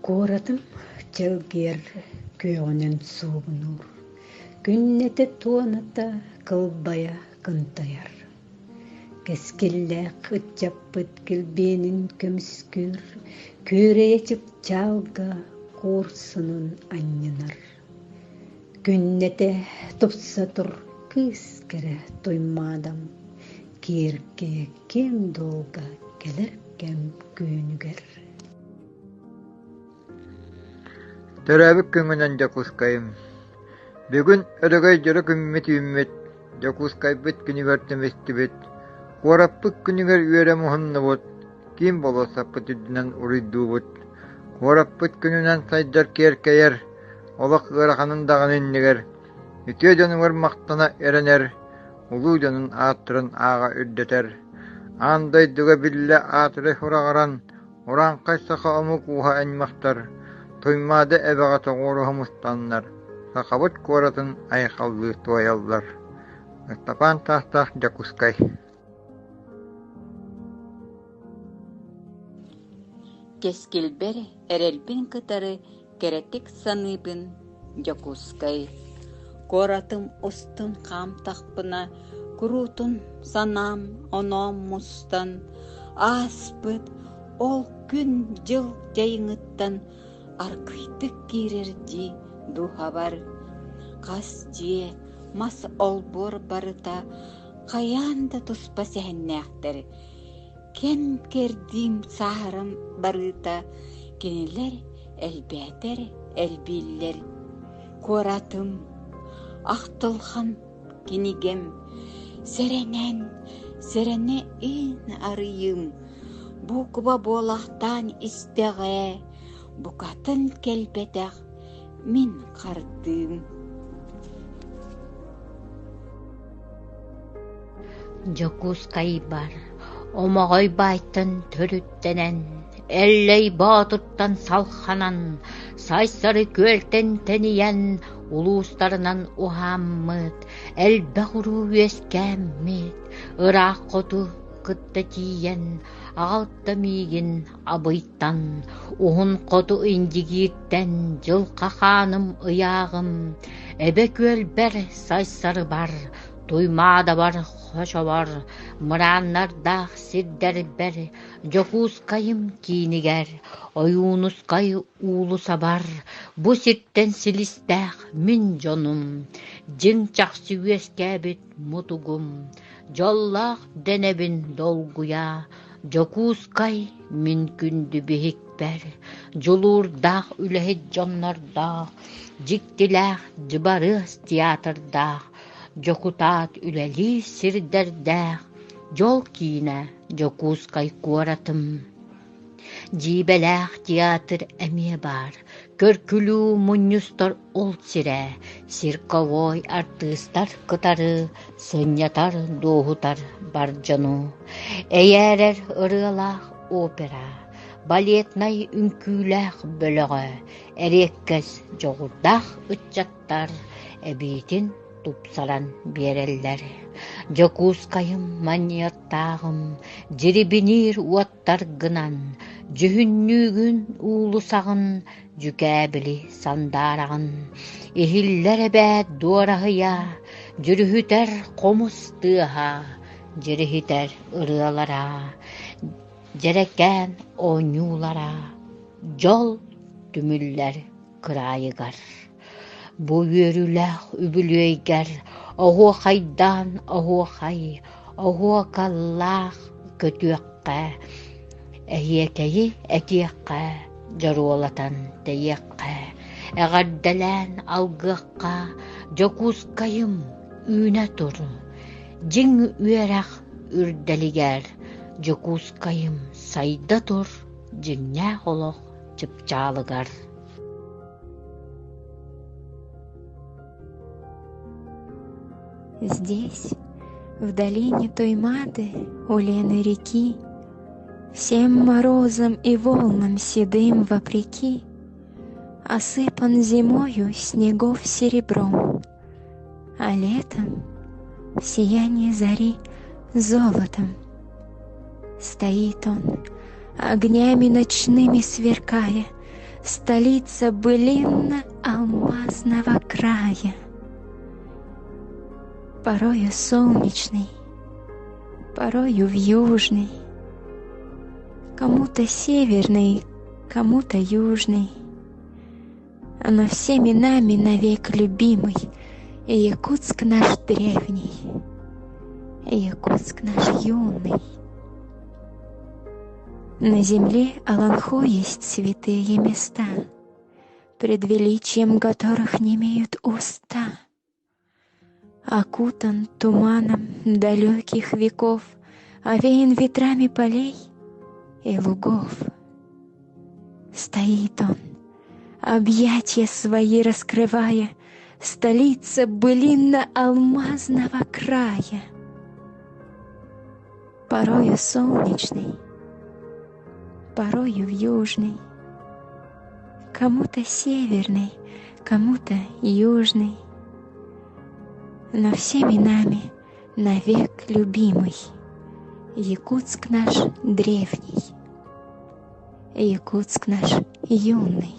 Коратым челгер күйонен суынур. Күннеті туаната кылбая кынтаяр. Кескилләк ытчаппыт килбенин көміскүр, күреечіп чалга корсунун аннынар. Күннете тупса тур кыз кере тоймадам, кирке кем долга келер кем күйінігер. Төрәбік көңінен Жакускайым. Бүгін өрігай жөрі күммет үйіммет, Жакускай біт күнігер теместі бет. Қораппық күнігер үйері мұхынны бот, кем боласа пұтыдынан ұрыйду бот. Қораппық күнінен сайдар керкейер, олақ ғырақанын дағын еннігер. Үте жоныңыр мақтана әренер, ұлу жонын аттырын аға үрдетер. Андай дүгі білі атыры құрағаран, оран қайсақа омық уға әнмақтар. Тоймады әбіға тоғыры мұстанлар. Сақабыт қоратын айқалды туаялдар. Стапан тастақ Жакускай. Кескелбер әрелбін кытары керетік саныбын Жакускай. Коратым ұстын қам тақпына, күрутын санам оном мұстан. Аспыт ол күн жыл жайыңыттан аркыйтык кирерди духабар. Қас жие мас олбор барыта қаянда туспа сәннәқтер. Кен кердим сахарым барыта кенелер әлбәтер әлбиллер. Коратым ақтылхан кенегем сәрәне ин арыйым. Бұқыба болақтан істеғе Букатын келбетақ мен қардым. Жакускай бар, омағай байтын түріттенен, әллей батырттан салханан, сайсары көлтен тениян, улустарынан ухаммыт, әлбәғыру өскәммет, ұрақ қоты кытта тиен, ағалта мигин абыйттан, уғын қоты индигиттен, жылқа ханым ұяғым, әбе көл бәр сайсары бар, туймада бар, қоша бар, мұраннардақ сирдер бәр, Жакускайым кейінігер, ойуынускай улуса бар, бұ сирттен сілістәқ min jonum, jing çaksi üeskebit mutugum, jollaq denebin dolguya, Jokускай min kündü bihikber, julurdaq ülehit jonnardaq, jiktilaq jibarız tiatırdaq, Jokutat üleli sirderdaq, jol kine Jokускай kuaratım. Jibelaq teatr emie bar, körkülü munyustar ol sire, sirkovoy artistlar kıtarı, sınyatar doğutar barcanu. Eğerer ırılaq opera, baletnay ünkülaq bölüğü, erekkes joğurdaq ıtçattar, ebitin tupsalan bereller. Jokускайым manyattağım, jiribinir uattar gınan, Cühünnügün ulusağın, cükəbili sandarağın, ehillere bə doğrahıya, cürühüter qomustığa, cürühüter ırıalara, cerekən onyulara, jol tümüller kırayıgar. Bu yörüləq übülüyger, oğu xaydan, oğu xay, oğu kallaq kötüqqa, Ehyekeyi ekiyekka, jaruolatan teyekka, eğardelen algıqqa, Jokускайым üne tur, jing üyerak ürdeliger, Jokускайым sayda tur, jingne oloq çıpçalıgar. Здесь, в долине Тоймады, у Лены реки, Всем морозом и волнам седым вопреки, Осыпан зимою снегов серебром, А летом в сиянии зари золотом. Стоит он, огнями ночными сверкая, столица былинно-алмазного края. Порою солнечный, порою вьюжный, кому-то северный, кому-то южный, но всеми нами навек любимый Якутск наш древний, Якутск наш юный. На земле Аланхо есть святые места, пред величием которых не имеют уста. Окутан туманом далеких веков, овеян ветрами полей и лугов. Стоит он, объятия свои раскрывая, столица былинно-алмазного края. Порою солнечный, порою южный, кому-то северный, кому-то южный, но всеми нами навек любимый Якутск наш древний, Якутск наш юный.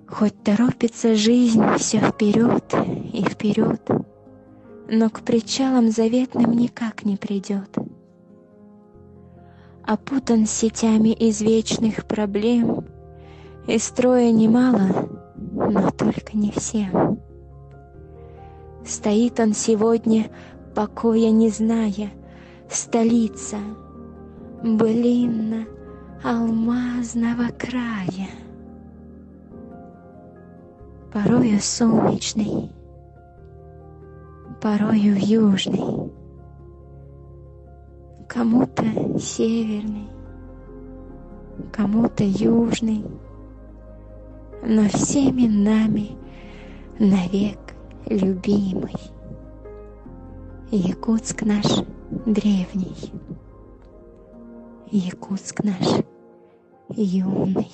Хоть торопится жизнь все вперед и вперед, но к причалам заветным никак не придет. Опутан сетями извечных проблем, и строя немало, но только не всем. Стоит он сегодня, покоя не зная, столица былинно-алмазного края. Порою солнечный, порою южный, кому-то северный, кому-то южный, но всеми нами навек любимый Якутск наш древний, Якутск наш юный.